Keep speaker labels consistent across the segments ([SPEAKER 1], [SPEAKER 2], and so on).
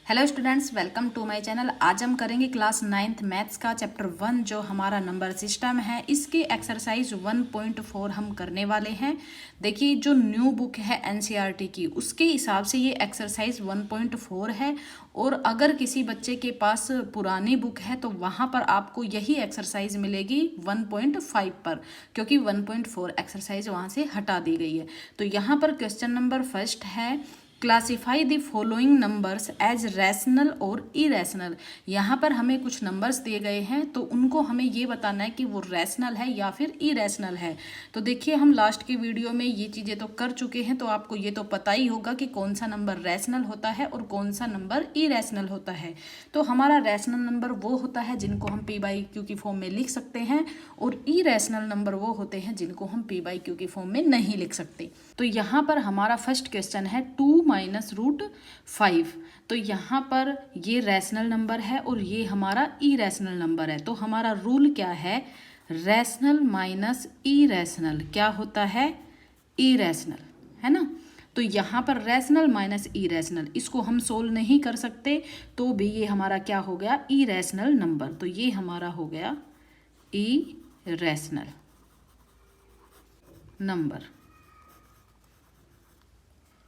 [SPEAKER 1] Hello students, welcome to my channel. आज हम करेंगे क्लास 9th मैथ्स का चैप्टर 1 जो हमारा नंबर सिस्टम है। इसके एक्सरसाइज 1.4 हम करने वाले हैं। देखिए, जो न्यू बुक है एनसीईआरटी की, उसके हिसाब से ये एक्सरसाइज 1.4 है। और अगर किसी बच्चे के पास पुरानी बुक है तो वहाँ पर आपको यही एक्सरसाइज मिलेगी 1.5 पर, क्योंकि 1.4 एक्सरसाइज वहाँ से हटा दी गई है। तो यहाँ पर क्वेश्चन नंबर फर्स्ट है, classify the following numbers as rational और इरेशनल। यहाँ पर हमें कुछ नंबर्स दिए गए हैं तो उनको हमें ये बताना है कि वो रैशनल है या फिर इरेशनल है। तो देखिए, हम लास्ट के वीडियो में ये चीज़ें तो कर चुके हैं, तो आपको ये तो पता ही होगा कि कौन सा नंबर रैशनल होता है और कौन सा नंबर इरेशनल होता है। तो हमारा रैशनल नंबर वो होता है जिनको हम पी बाई क्यू की फॉर्म में लिख सकते हैं, और इरेशनल नंबर वो होते हैं जिनको हम पी बाई क्यू की फॉर्म में नहीं लिख सकते। तो यहाँ पर हमारा फर्स्ट क्वेश्चन है 2 - √5। तो यहाँ पर ये रैशनल नंबर है और ये हमारा इरेशनल नंबर है। तो हमारा रूल क्या है? रैशनल माइनस इरेशनल क्या होता है? इरेशनल, है ना। तो यहाँ पर रैशनल माइनस इरेशनल, इसको हम सोल्व नहीं कर सकते, तो भी ये हमारा क्या हो गया? Irrational number. तो ये हमारा हो गया इरेशनल नंबर।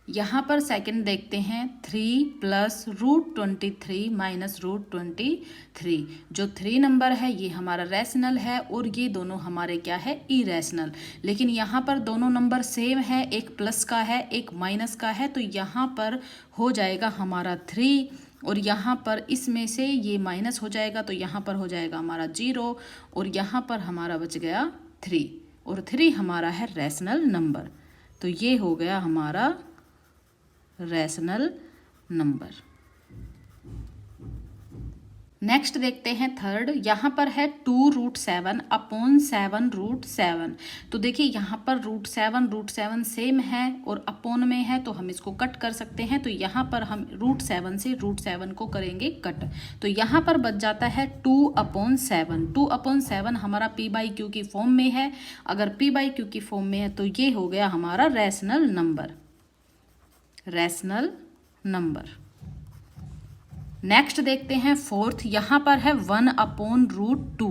[SPEAKER 1] यहाँ पर सेकंड देखते हैं, 3 + √23 - √23। जो 3 नंबर है ये हमारा रैशनल है और ये दोनों हमारे क्या है? इरेशनल। लेकिन यहाँ पर दोनों नंबर सेम है, एक प्लस का है एक माइनस का है, तो यहाँ पर हो जाएगा हमारा 3, और यहाँ पर इसमें से ये माइनस हो जाएगा तो यहाँ पर हो जाएगा हमारा 0, और यहाँ पर हमारा बच गया 3, और 3 हमारा है रैशनल नंबर। तो ये हो गया हमारा रैशनल नंबर। नेक्स्ट देखते हैं थर्ड। यहाँ पर है 2√7 / 7√7। तो देखिए, यहाँ पर √7 सेम है और अपॉन में है, तो हम इसको कट कर सकते हैं। तो यहाँ पर हम √7 से √7 को करेंगे कट। तो यहाँ पर बच जाता है 2/7। 2/7 हमारा पी बाई क्यू की फॉर्म में है। अगर पी बाई क्यू की फॉर्म में है तो ये हो गया हमारा rational number. Rational number. Next देखते हैं फोर्थ। यहाँ पर है 1/√2।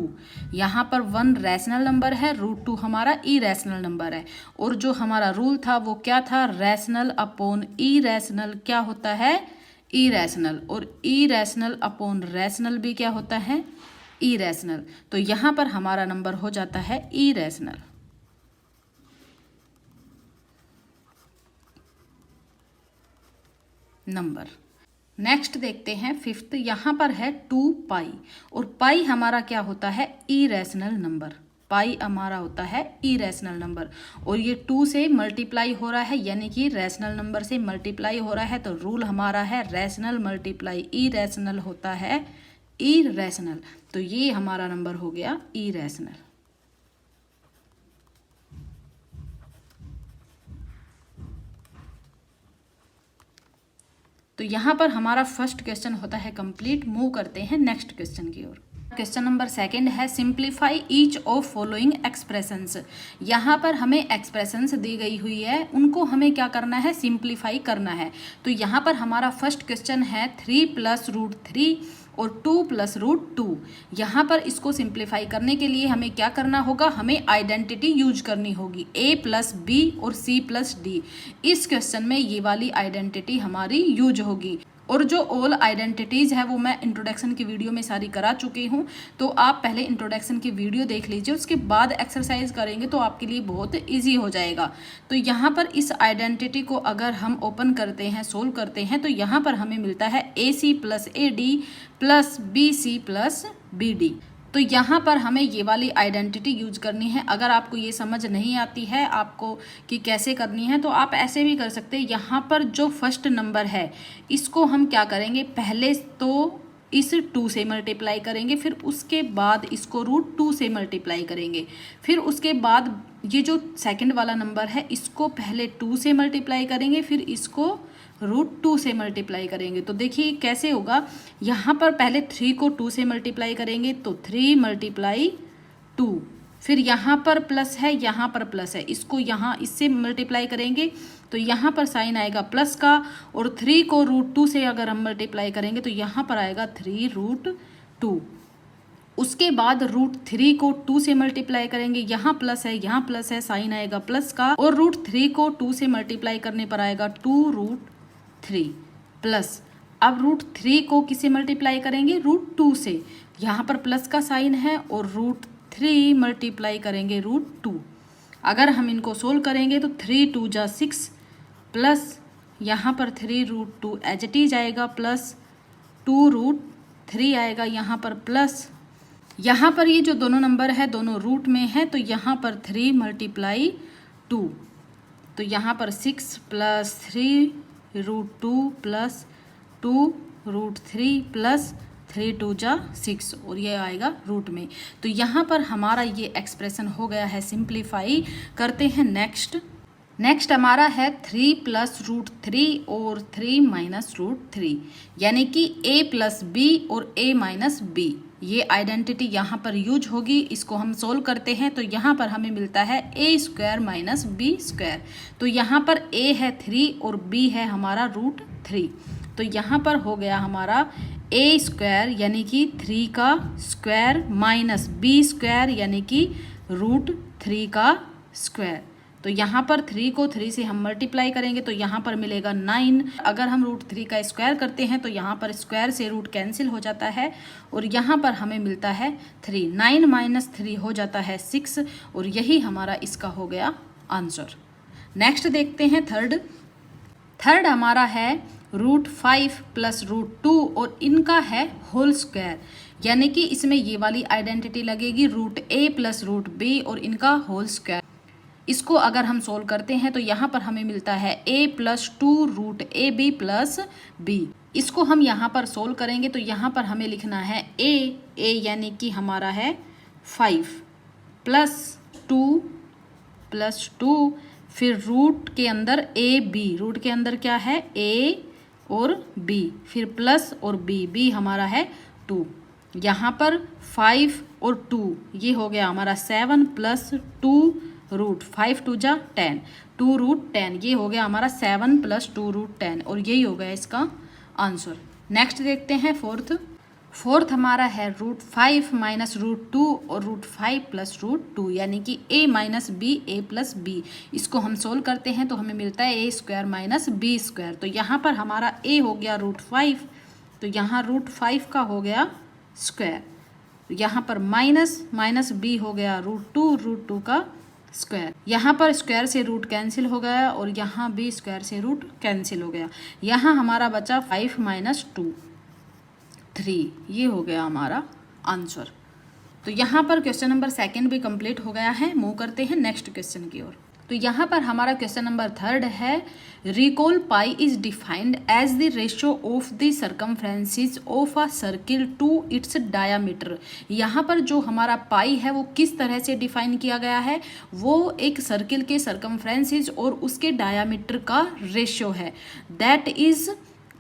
[SPEAKER 1] यहाँ पर 1 रैशनल नंबर है, √2 हमारा इरेशनल नंबर है। और जो हमारा रूल था वो क्या था? रैशनल अपॉन इरेशनल क्या होता है? इरेशनल। और इरेशनल अपॉन रैशनल भी क्या होता है? इरेशनल। तो यहाँ पर हमारा नंबर हो जाता है इरेशनल नंबर। नेक्स्ट देखते हैं फिफ्थ। यहाँ पर है 2π, और पाई हमारा क्या होता है? Irrational number. पाई हमारा होता है इरेशनल नंबर, और ये 2 से मल्टीप्लाई हो रहा है, यानी कि रैशनल नंबर से मल्टीप्लाई हो रहा है। तो रूल हमारा है रैशनल मल्टीप्लाई इरेशनल होता है इरेशनल। तो ये हमारा नंबर हो गया इरेशनल। तो यहाँ पर हमारा फर्स्ट क्वेश्चन होता है कंप्लीट। मूव करते हैं नेक्स्ट क्वेश्चन की ओर। क्वेश्चन नंबर सेकंड है, simplify each of following expressions. यहाँ पर हमें एक्सप्रेशंस दी गई हुई है, उनको हमें क्या करना है? सिंप्लीफाई करना है। तो यहाँ पर हमारा फर्स्ट क्वेश्चन है 3 + √3 और 2 + √2। यहाँ पर इसको सिंप्लीफाई करने के लिए हमें क्या करना होगा? हमें आइडेंटिटी यूज करनी होगी, a + b और c + d। इस क्वेश्चन में ये वाली आइडेंटिटी हमारी यूज होगी। और जो ऑल आइडेंटिटीज है वो मैं इंट्रोडक्शन की वीडियो में सारी करा चुकी हूँ, तो आप पहले इंट्रोडक्शन की वीडियो देख लीजिए, उसके बाद एक्सरसाइज करेंगे तो आपके लिए बहुत इजी हो जाएगा। तो यहाँ पर इस आइडेंटिटी को अगर हम ओपन करते हैं, सोल्व करते हैं, तो यहाँ पर हमें मिलता है AC + AD + BC + BD। तो यहाँ पर हमें ये वाली आइडेंटिटी यूज करनी है। अगर आपको ये समझ नहीं आती है आपको कि कैसे करनी है, तो आप ऐसे भी कर सकते हैं। यहाँ पर जो फर्स्ट नंबर है इसको हम क्या करेंगे? पहले तो इस 2 से मल्टीप्लाई करेंगे, फिर उसके बाद इसको √2 से मल्टीप्लाई करेंगे, फिर उसके बाद ये जो सेकंड वाला नंबर है इसको पहले 2 से मल्टीप्लाई करेंगे, फिर इसको √2 से मल्टीप्लाई करेंगे। तो देखिए कैसे होगा। यहाँ पर पहले 3 को 2 से मल्टीप्लाई करेंगे तो 3 × 2, फिर यहाँ पर प्लस है, यहाँ पर प्लस है, इसको यहाँ इससे मल्टीप्लाई करेंगे तो यहाँ पर साइन आएगा प्लस का, और 3 को √2 से अगर हम मल्टीप्लाई करेंगे तो यहाँ पर आएगा 3√2। उसके बाद √3 को 2 से मल्टीप्लाई करेंगे, यहाँ प्लस है, यहाँ प्लस है, साइन आएगा प्लस का, और √3 को 2 से मल्टीप्लाई करने पर आएगा 2√3 प्लस। अब √3 को किसे मल्टीप्लाई करेंगे, √2 से, यहाँ पर प्लस का साइन है, और √3 मल्टीप्लाई करेंगे √2। अगर हम इनको सोल्व करेंगे तो 3 2 जा 6 प्लस यहाँ पर 3√2 एज इट इज आएगा, प्लस 2√3 आएगा यहाँ पर, प्लस यहाँ पर ये जो दोनों नंबर है दोनों रूट में है तो यहाँ पर 3 × 2, तो यहाँ पर 6 प्लस 3√2 प्लस 2√3 प्लस 3 2 जा 6, और ये आएगा रूट में। तो यहाँ पर हमारा ये एक्सप्रेशन हो गया है सिंप्लीफाई। करते हैं नेक्स्ट हमारा है 3 + √3 और 3 - √3, यानी कि a + b और a - b। ये आइडेंटिटी यहाँ पर यूज होगी। इसको हम सोल्व करते हैं तो यहाँ पर हमें मिलता है a² - b²। तो यहाँ पर a है 3 और b है हमारा √3, तो यहाँ पर हो गया हमारा a² यानी कि 3 का स्क्वायर माइनस b² यानी कि √3 का स्क्वायर। तो यहाँ पर 3 को 3 से हम मल्टीप्लाई करेंगे तो यहाँ पर मिलेगा 9। अगर हम √3 का स्क्वायर करते हैं तो यहाँ पर स्क्वायर से रूट कैंसिल हो जाता है, और यहाँ पर हमें मिलता है 3। 9 - 3 हो जाता है 6, और यही हमारा इसका हो गया आंसर। नेक्स्ट देखते हैं थर्ड हमारा है √5 + √2 और इनका है होल स्क्वायर, यानी कि इसमें ये वाली आइडेंटिटी लगेगी √a + √b और इनका होल स्क्वायर। इसको अगर हम सोल्व करते हैं तो यहाँ पर हमें मिलता है a + 2√ab + b। इसको हम यहाँ पर सोल्व करेंगे तो यहाँ पर हमें लिखना है a यानी कि हमारा है 5 + 2 फिर रूट के अंदर ab, रूट के अंदर क्या है a और b, फिर प्लस और b हमारा है 2। यहाँ पर 5 और 2 ये हो गया हमारा 7 + 2√5 2 जा 10, 2√10 ये हो गया हमारा 7 + 2√10, और यही हो गया इसका आंसर। नेक्स्ट देखते हैं फोर्थ हमारा है √5 - √2 और √5 + √2, यानी कि a - b a + b। इसको हम सोल्व करते हैं तो हमें मिलता है a² - b²। तो यहाँ पर हमारा a हो गया √5, तो यहाँ √5 का हो गया स्क्वायर, यहाँ पर माइनस b हो गया √2 का स्क्वायर। यहाँ पर स्क्वायर से रूट कैंसिल हो गया और यहाँ भी स्क्वायर से रूट कैंसिल हो गया। यहाँ हमारा बचा 5 - 2 3, ये हो गया हमारा आंसर। तो यहाँ पर क्वेश्चन नंबर 2 भी कंप्लीट हो गया है। मूव करते हैं नेक्स्ट क्वेश्चन की ओर। तो यहाँ पर हमारा क्वेश्चन नंबर 3 है, recall pi is defined as the ratio of the circumferences of a circle to its diameter. यहाँ पर जो हमारा पाई है वो किस तरह से डिफाइन किया गया है, वो एक सर्किल के सर्कमफ्रेंसेस और उसके डायामीटर का रेशियो है। That is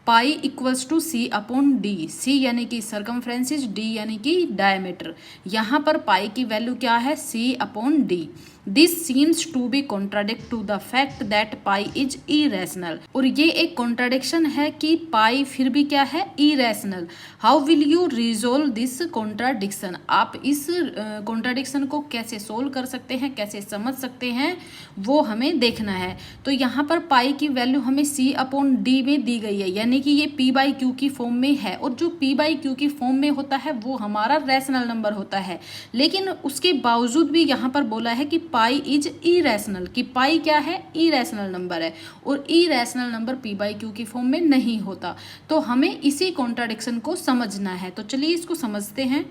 [SPEAKER 1] pi equals to c/d। c यानी कि सर्कमफ्रेंसेस, d यानी कि डायमीटर। यहाँ पर पाई की वैल्यू क्या है, c/d। This seems to be contradict to the fact that pi is irrational. और ये एक कॉन्ट्राडिक्शन है कि पाई फिर भी क्या है, irrational. How will you resolve this contradiction. आप इस कॉन्ट्राडिक्शन को कैसे सोल्व कर सकते हैं, कैसे समझ सकते हैं, वो हमें देखना है। तो यहाँ पर पाई की वैल्यू हमें c/d में दी गई है, यानी कि ये p/q की फॉर्म में है, और जो p/q की फॉर्म में होता है वो हमारा रैशनल नंबर होता है। लेकिन उसके बावजूद भी यहाँ पर बोला है कि पाई इज इरेशनल, कि पाई क्या है, इरेशनल नंबर है, और इरेशनल नंबर p/q की फॉर्म में नहीं होता। तो हमें इसी कॉन्ट्राडिक्शन को समझना है। तो चलिए इसको समझते हैं।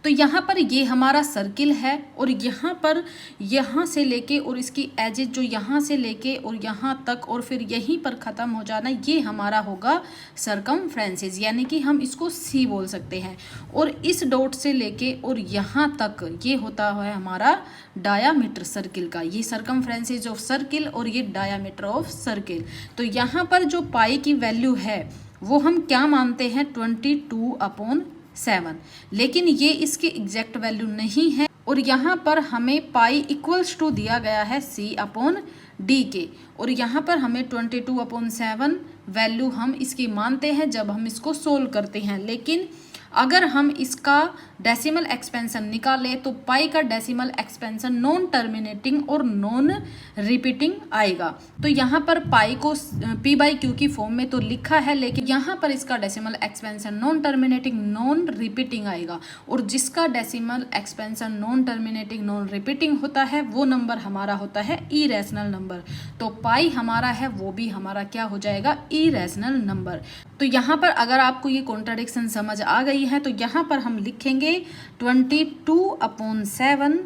[SPEAKER 1] तो यहाँ पर ये हमारा सर्किल है, और यहाँ पर यहाँ से लेके और इसकी एजेस जो यहाँ से लेके और यहाँ तक और फिर यहीं पर ख़त्म हो जाना, ये हमारा होगा सर्कमफ्रेंसेस, यानी कि हम इसको C बोल सकते हैं। और इस डॉट से लेके और यहाँ तक ये होता है हमारा डायामीटर सर्किल का। ये सर्कमफ्रेंसेस ऑफ सर्किल और ये डायामीटर ऑफ सर्किल। तो यहाँ पर जो पाई की वैल्यू है वो हम क्या मानते हैं, 22/7, लेकिन ये इसकी एग्जैक्ट वैल्यू नहीं है। और यहाँ पर हमें पाई इक्वल्स टू दिया गया है C/D के, और यहाँ पर हमें 22/7 वैल्यू हम इसकी मानते हैं जब हम इसको सोल्व करते हैं। लेकिन अगर हम इसका डेसिमल एक्सपेंशन निकालें तो पाई का डेसिमल एक्सपेंशन नॉन टर्मिनेटिंग और नॉन रिपीटिंग आएगा। तो यहाँ पर पाई को P/Q की फॉर्म में तो लिखा है, लेकिन यहाँ पर इसका decimal expansion non terminating non repeating आएगा, और जिसका decimal expansion non terminating non repeating होता है वो नंबर हमारा होता है इरेशनल नंबर। तो पाई हमारा है वो भी हमारा क्या हो जाएगा, इरेशनल नंबर। तो यहाँ पर अगर आपको ये कॉन्ट्राडिक्शन समझ आ गई है तो यहाँ पर हम लिखेंगे 22/7।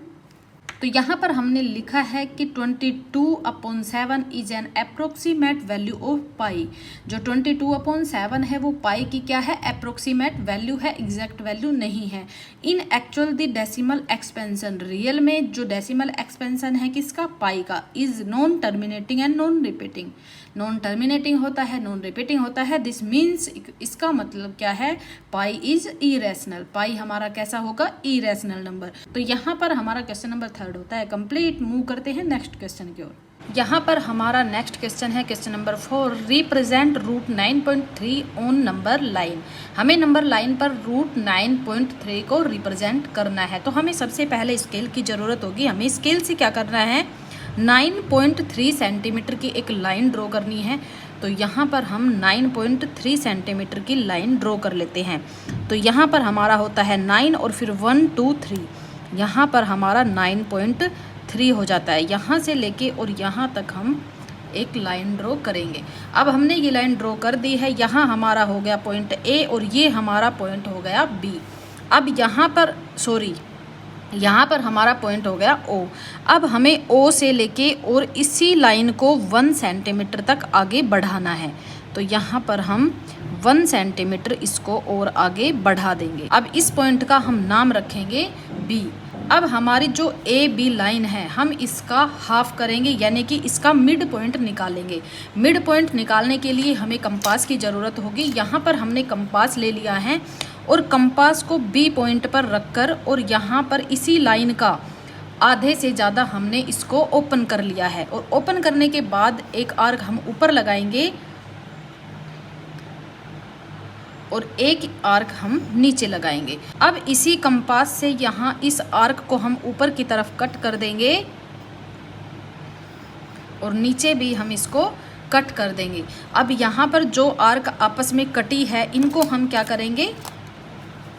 [SPEAKER 1] तो यहाँ पर हमने लिखा है कि 22/7 is an approximate value of pi. जो 22/7 है वो पाई की क्या है, अप्रोक्सीमेट वैल्यू है, एग्जैक्ट वैल्यू नहीं है। In actual the decimal expansion, real में जो डेसिमल एक्सपेंशन है किसका, पाई का, is non terminating and non repeating. Non terminating होता है, नॉन रिपीटिंग होता है, दिस मीन्स इसका मतलब क्या है, पाई इज इरेशनल। पाई हमारा कैसा होगा, इरेशनल नंबर। तो यहाँ पर हमारा क्वेश्चन नंबर 3 होता है कंप्लीट। मूव करते हैं नेक्स्ट क्वेश्चन की ओर। यहाँ पर हमारा नेक्स्ट क्वेश्चन है question number 4, represent root 9.3 on number line. हमें नंबर लाइन पर रूट 9.3 को रिप्रेजेंट करना है। तो हमें सबसे पहले स्केल की ज़रूरत होगी। हमें स्केल से क्या करना है, 9.3 सेंटीमीटर की एक लाइन ड्रॉ करनी है। तो यहाँ पर हम 9.3 सेंटीमीटर की लाइन ड्रॉ कर लेते हैं। तो यहाँ पर हमारा होता है 9 और फिर 1 2 3, यहाँ पर हमारा 9.3 हो जाता है। यहाँ से लेके और यहाँ तक हम एक लाइन ड्रॉ करेंगे। अब हमने ये लाइन ड्रॉ कर दी है। यहाँ हमारा हो गया पॉइंट A और ये हमारा पॉइंट हो गया B। अब यहाँ पर यहाँ पर हमारा पॉइंट हो गया O। अब हमें O से लेके और इसी लाइन को 1 सेंटीमीटर तक आगे बढ़ाना है। तो यहाँ पर हम 1 सेंटीमीटर इसको और आगे बढ़ा देंगे। अब इस पॉइंट का हम नाम रखेंगे B। अब हमारी जो AB लाइन है हम इसका हाफ करेंगे, यानी कि इसका मिड पॉइंट निकालेंगे। मिड पॉइंट निकालने के लिए हमें कंपास की ज़रूरत होगी। यहाँ पर हमने कंपास ले लिया है और कंपास को B पॉइंट पर रखकर और यहाँ पर इसी लाइन का आधे से ज़्यादा हमने इसको ओपन कर लिया है। और ओपन करने के बाद एक आर्क हम ऊपर लगाएंगे और एक आर्क हम नीचे लगाएंगे। अब इसी कंपास से यहाँ इस आर्क को हम ऊपर की तरफ कट कर देंगे और नीचे भी हम इसको कट कर देंगे। अब यहाँ पर जो आर्क आपस में कटी है इनको हम क्या करेंगे,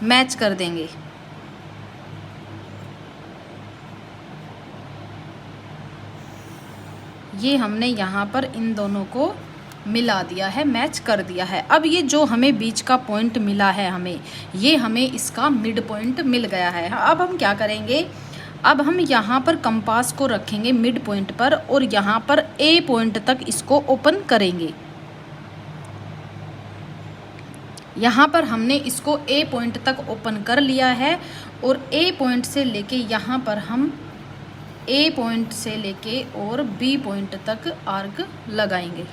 [SPEAKER 1] मैच कर देंगे। ये हमने यहाँ पर इन दोनों को मिला दिया है, मैच कर दिया है। अब ये जो हमें बीच का पॉइंट मिला है हमें इसका मिड पॉइंट मिल गया है। अब हम क्या करेंगे, अब हम यहाँ पर कंपास को रखेंगे मिड पॉइंट पर और यहाँ पर A पॉइंट तक इसको ओपन करेंगे। यहाँ पर हमने इसको A पॉइंट तक ओपन कर लिया है और A पॉइंट से लेके यहाँ पर हम A पॉइंट से लेके और B पॉइंट तक आर्क लगाएंगे।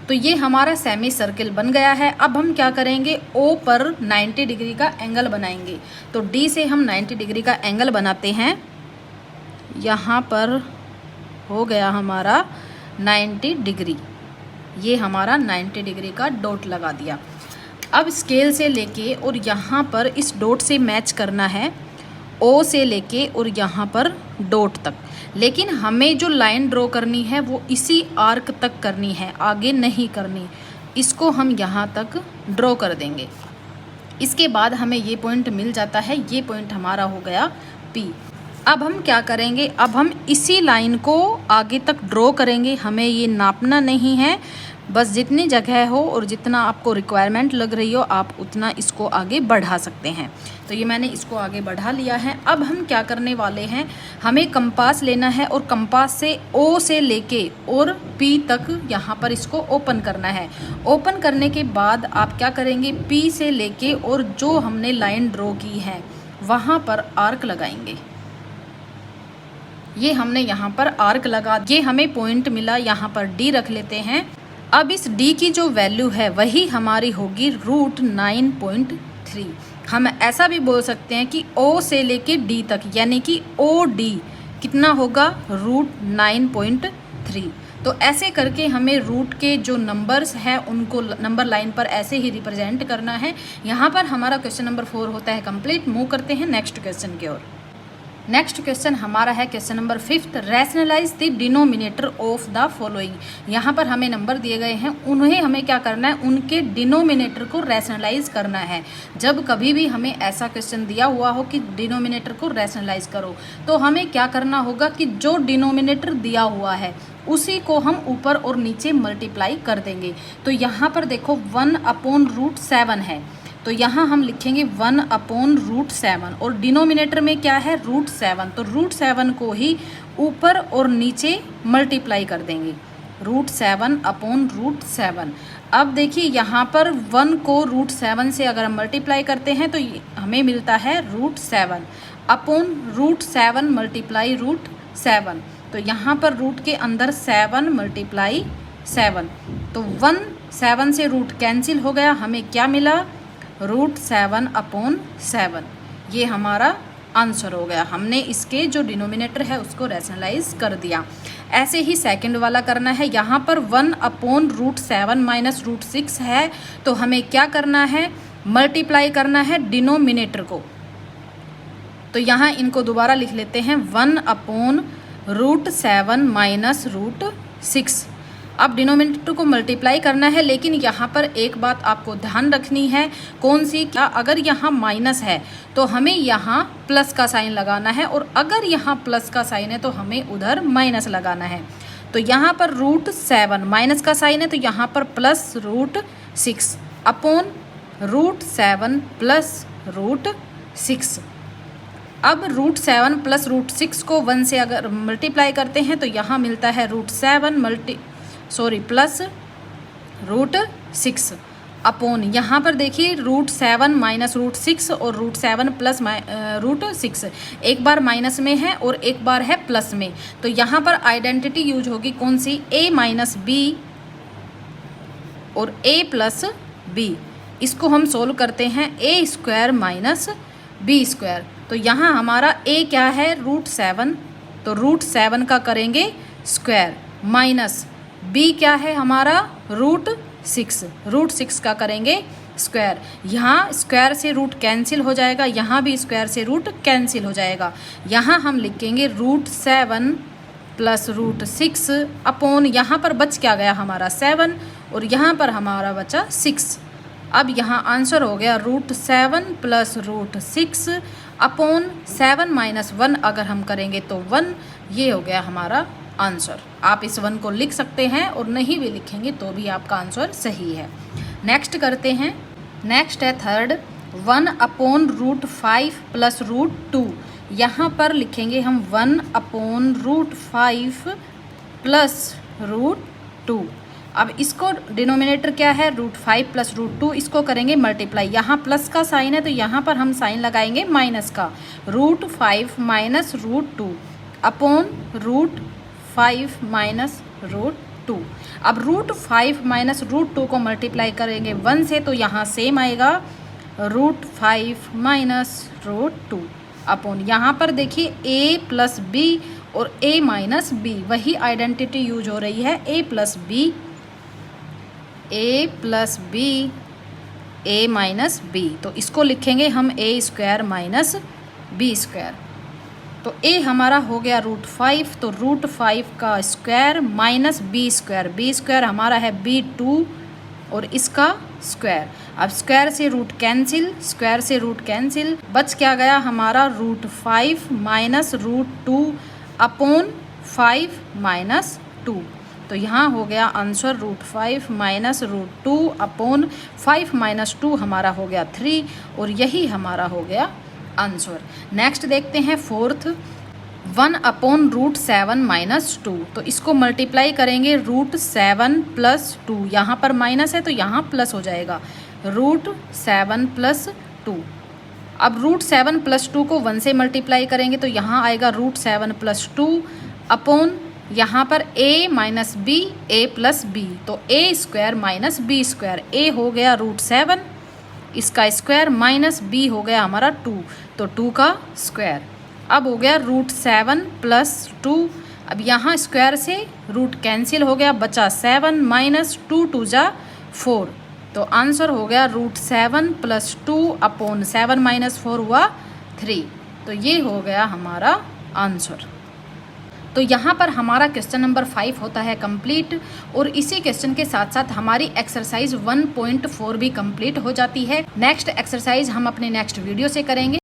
[SPEAKER 1] तो ये हमारा सेमी सर्किल बन गया है। अब हम क्या करेंगे, O पर 90 डिग्री का एंगल बनाएंगे। तो D से हम 90 डिग्री का एंगल बनाते हैं। यहाँ पर हो गया हमारा 90 डिग्री, ये हमारा 90 डिग्री का डॉट लगा दिया। अब स्केल से लेके और यहाँ पर इस डॉट से मैच करना है O से लेके और यहाँ पर डॉट तक। लेकिन हमें जो लाइन ड्रॉ करनी है वो इसी आर्क तक करनी है, आगे नहीं करनी। इसको हम यहाँ तक ड्रॉ कर देंगे। इसके बाद हमें ये पॉइंट मिल जाता है, ये पॉइंट हमारा हो गया P। अब हम क्या करेंगे, अब हम इसी लाइन को आगे तक ड्रॉ करेंगे। हमें ये नापना नहीं है, बस जितनी जगह हो और जितना आपको रिक्वायरमेंट लग रही हो आप उतना इसको आगे बढ़ा सकते हैं। तो ये मैंने इसको आगे बढ़ा लिया है। अब हम क्या करने वाले हैं, हमें कंपास लेना है और कंपास से O से लेके और P तक यहाँ पर इसको ओपन करना है। ओपन करने के बाद आप क्या करेंगे, P से लेके और जो हमने लाइन ड्रॉ की है वहाँ पर आर्क लगाएंगे। ये हमने यहाँ पर आर्क लगा, ये हमें पॉइंट मिला, यहाँ पर D रख लेते हैं। अब इस d की जो वैल्यू है वही हमारी होगी √9.3। हम ऐसा भी बोल सकते हैं कि O से लेके D तक यानी कि OD कितना होगा √9.3। तो ऐसे करके हमें रूट के जो नंबर्स हैं उनको नंबर लाइन पर ऐसे ही रिप्रेजेंट करना है। यहाँ पर हमारा क्वेश्चन नंबर 4 होता है कंप्लीट। मूव करते हैं नेक्स्ट क्वेश्चन की ओर। नेक्स्ट क्वेश्चन हमारा है question number 5, rationalise the denominator of the following. यहाँ पर हमें नंबर दिए गए हैं, उन्हें हमें क्या करना है, उनके डिनोमिनेटर को रैशनलाइज करना है। जब कभी भी हमें ऐसा क्वेश्चन दिया हुआ हो कि डिनोमिनेटर को रैशनलाइज करो, तो हमें क्या करना होगा कि जो डिनोमिनेटर दिया हुआ है उसी को हम ऊपर और नीचे मल्टीप्लाई कर देंगे। तो यहाँ पर देखो 1/√7 है, तो यहाँ हम लिखेंगे 1/√7 और डिनोमिनेटर में क्या है √7, तो √7 को ही ऊपर और नीचे मल्टीप्लाई कर देंगे, √7/√7। अब देखिए यहाँ पर 1 को √7 से अगर हम मल्टीप्लाई करते हैं तो हमें मिलता है √7/√7 मल्टीप्लाई √7। तो यहाँ पर रूट के अंदर 7 मल्टीप्लाई 7, तो 1 7 से रूट कैंसिल हो गया, हमें क्या मिला √7/7। ये हमारा आंसर हो गया। हमने इसके जो डिनोमिनेटर है उसको रैशनलाइज कर दिया। ऐसे ही सेकंड वाला करना है। यहाँ पर 1/√7 माइनस √6 है, तो हमें क्या करना है, मल्टीप्लाई करना है डिनोमिनेटर को। तो यहाँ इनको दोबारा लिख लेते हैं 1/√7 माइनस √6। अब डिनोमिनेटर को मल्टीप्लाई करना है, लेकिन यहाँ पर एक बात आपको ध्यान रखनी है, कौन सी, क्या, अगर यहाँ माइनस है तो हमें यहाँ प्लस का साइन लगाना है, और अगर यहाँ प्लस का साइन है तो हमें उधर माइनस लगाना है। तो यहाँ पर √7 माइनस का साइन है, तो यहाँ पर प्लस √6 अपॉन √7 प्लस √6। अब √7 प्लस √6 को 1 से अगर मल्टीप्लाई करते हैं तो यहाँ मिलता है प्लस √6 अपॉन, यहाँ पर देखिए √7 माइनस √6 और √7 प्लस √6, एक बार माइनस में है और एक बार है प्लस में। तो यहाँ पर आइडेंटिटी यूज होगी कौन सी, a माइनस बी और a प्लस बी। इसको हम सोल्व करते हैं a² माइनस b²। तो यहाँ हमारा a क्या है √7, तो √7 का करेंगे स्क्वायर, माइनस b क्या है हमारा √6 का करेंगे स्क्वायर। यहाँ स्क्वायर से रूट कैंसिल हो जाएगा, यहाँ भी स्क्वायर से रूट कैंसिल हो जाएगा। यहाँ हम लिखेंगे √7 प्लस √6 अपॉन, यहाँ पर बच क्या गया हमारा 7 और यहाँ पर हमारा बचा 6। अब यहाँ आंसर हो गया √7 प्लस √6 अपॉन 7 माइनस 1 अगर हम करेंगे तो 1। ये हो गया हमारा आंसर। आप इस 1 को लिख सकते हैं और नहीं भी लिखेंगे तो भी आपका आंसर सही है। नेक्स्ट करते हैं। नेक्स्ट है थर्ड, 1/√5 प्लस √2। यहाँ पर लिखेंगे हम 1/√5 प्लस √2। अब इसको डिनोमिनेटर क्या है √5 प्लस √2, इसको करेंगे मल्टीप्लाई। यहाँ प्लस का साइन है तो यहाँ पर हम साइन लगाएंगे माइनस का, √5 माइनस √2 अपॉन √5 माइनस √2। अब √5 माइनस √2 को मल्टीप्लाई करेंगे 1 से तो यहाँ सेम आएगा √5 माइनस √2 अपॉन, यहाँ पर देखिए a प्लस b और a माइनस b, वही आइडेंटिटी यूज हो रही है a plus b a minus b। तो इसको लिखेंगे हम a² माइनस b²। तो a हमारा हो गया √5, तो √5 का स्क्वायर माइनस b² हमारा है b2 और इसका स्क्वायर। अब स्क्वायर से रूट कैंसिल, स्क्वायर से रूट कैंसिल, बच क्या गया हमारा √5 माइनस √2 अपॉन 5 माइनस 2। तो यहाँ हो गया आंसर √5 माइनस √2 अपॉन 5 माइनस 2 हमारा हो गया 3 और यही हमारा हो गया आंसर। नेक्स्ट देखते हैं फोर्थ, 1/√7 माइनस 2। तो इसको मल्टीप्लाई करेंगे √7 प्लस 2, यहाँ पर माइनस है तो यहाँ प्लस हो जाएगा √7 प्लस 2। अब √7 प्लस 2 को 1 से मल्टीप्लाई करेंगे तो यहाँ आएगा √7 प्लस 2 अपॉन यहाँ पर a minus b a plus b, तो a square minus b square, a हो गया √7, इसका स्क्वायर माइनस b हो गया हमारा 2, तो 2 का स्क्वायर। अब हो गया √7 प्लस 2, अब यहाँ स्क्वायर से रूट कैंसिल हो गया, बचा 7 माइनस 2 2 जा 4, तो आंसर हो गया √7 प्लस 2 अपॉन 7 माइनस 4 हुआ 3, तो ये हो गया हमारा आंसर। तो यहाँ पर हमारा क्वेश्चन नंबर 5 होता है कंप्लीट, और इसी क्वेश्चन के साथ साथ हमारी एक्सरसाइज 1.4 भी कंप्लीट हो जाती है। नेक्स्ट एक्सरसाइज हम अपने नेक्स्ट वीडियो से करेंगे।